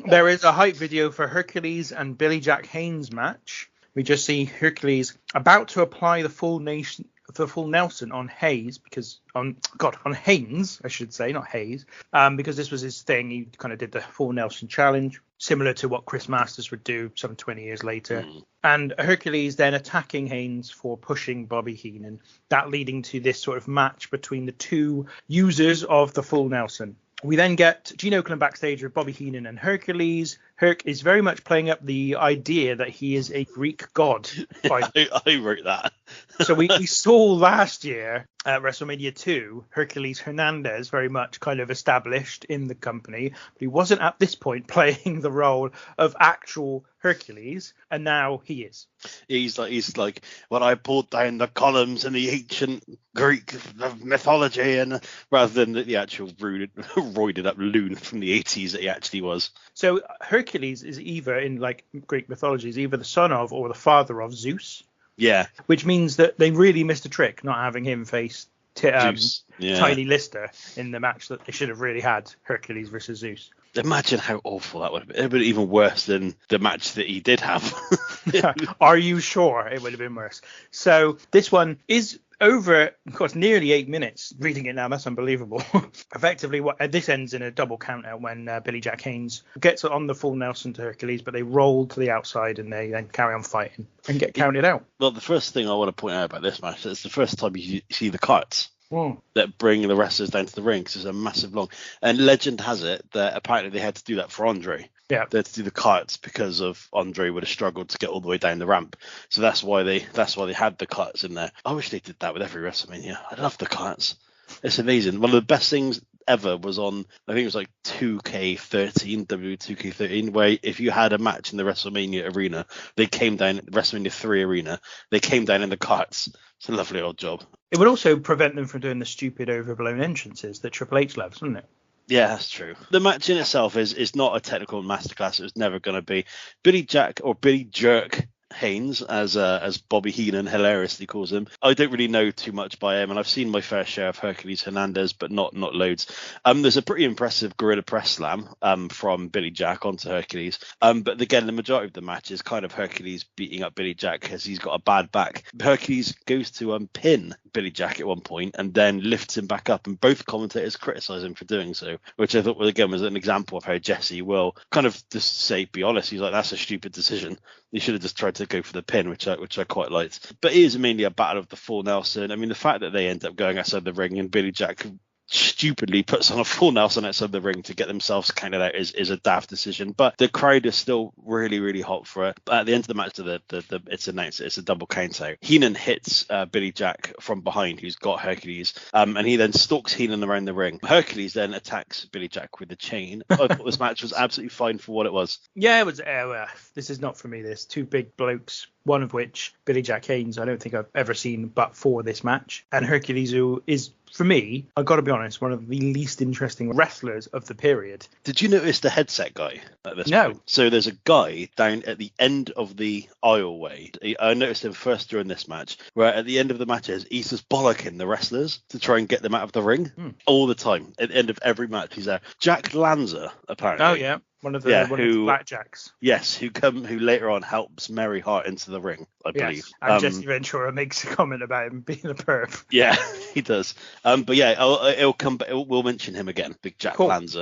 There is a hype video for Hercules and Billy Jack Haynes match. We just see Hercules about to apply the full Nelson on Hayes on Haynes, I should say, not Hayes, because this was his thing. He kind of did the full Nelson challenge, similar to what Chris Masters would do some 20 years later. And Hercules then attacking Haynes for pushing Bobby Heenan, that leading to this sort of match between the two users of the full Nelson. We then get Gene Okerlund backstage with Bobby Heenan and Hercules. Herc is very much playing up the idea that he is a Greek god. I wrote that. So we saw last year at WrestleMania 2, Hercules Hernandez very much kind of established in the company, but he wasn't at this point playing the role of actual Hercules, and now he is. He's like when I pulled down the columns in the ancient Greek mythology, and rather than the actual roided up loon from the 80s that he actually was. So Hercules is either in like Greek mythology is either the son of or the father of Zeus. Yeah. Which means that they really missed a trick not having him face Tiny Lister in the match that they should have really had, Hercules versus Zeus. Imagine how awful that would have been. It would have been even worse than the match that he did have. Are you sure it would have been worse? So this one is over, of course, nearly 8 minutes. Reading it now, that's unbelievable. Effectively, this ends in a double count out when Billy Jack Haynes gets on the full Nelson to Hercules, but they roll to the outside and they then carry on fighting and get counted out. Well, the first thing I want to point out about this match is it's the first time you see the carts that bring the wrestlers down to the ring, because it's a massive long. And legend has it that apparently they had to do that for Andre. Yeah, they had to do the carts because of Andre would have struggled to get all the way down the ramp. So that's why they had the carts in there. I wish they did that with every WrestleMania. I love the carts. It's amazing. One of the best things ever was on, I think it was like 2K13, W2K13, where if you had a match in the WrestleMania arena, they came down, WrestleMania 3 arena, they came down in the carts. It's a lovely old job. It would also prevent them from doing the stupid overblown entrances that Triple H loves, wouldn't it? Yeah, that's true. The match in itself is not a technical masterclass. It was never going to be. Billy Jerk Haynes, as Bobby Heenan hilariously calls him. I don't really know too much by him, and I've seen my fair share of Hercules Hernandez, but not loads. There's a pretty impressive gorilla press slam from Billy Jack onto Hercules. But again, the majority of the match is kind of Hercules beating up Billy Jack because he's got a bad back. Hercules goes to pin Billy Jack at one point and then lifts him back up, and both commentators criticize him for doing so, which I thought was an example of how Jesse will kind of just say, be honest. He's like, that's a stupid decision. You should have just tried to go for the pin, which I quite liked. But it is mainly a battle of the full Nelson. I mean, the fact that they end up going outside the ring and Billy Jack stupidly puts on a full Nelson outside the ring to get themselves counted out is a daft decision. But the crowd is still really, really hot for it. But at the end of the match, it's announced it's a double count out. Heenan hits Billy Jack from behind, who's got Hercules, and he then stalks Heenan around the ring. Hercules then attacks Billy Jack with a chain. I thought this match was absolutely fine for what it was. Yeah, it was. This is not for me. There's two big blokes, one of which, Billy Jack Haynes, I don't think I've ever seen but for this match. And Hercules, who is, for me, I've got to be honest, one of the least interesting wrestlers of the period. Did you notice the headset guy at this No. point? So there's a guy down at the end of the aisleway. I noticed him first during this match, where at the end of the matches, he's just bollocking the wrestlers to try and get them out of the ring all the time. At the end of every match, he's there. Jack Lanza, apparently. Oh, yeah. One of the blackjacks. Yes, who later on helps Mary Hart into the ring, I believe. Yes. And Jesse Ventura makes a comment about him being a perv. Yeah, he does. But yeah, we'll mention him again, Big Jack Lanza.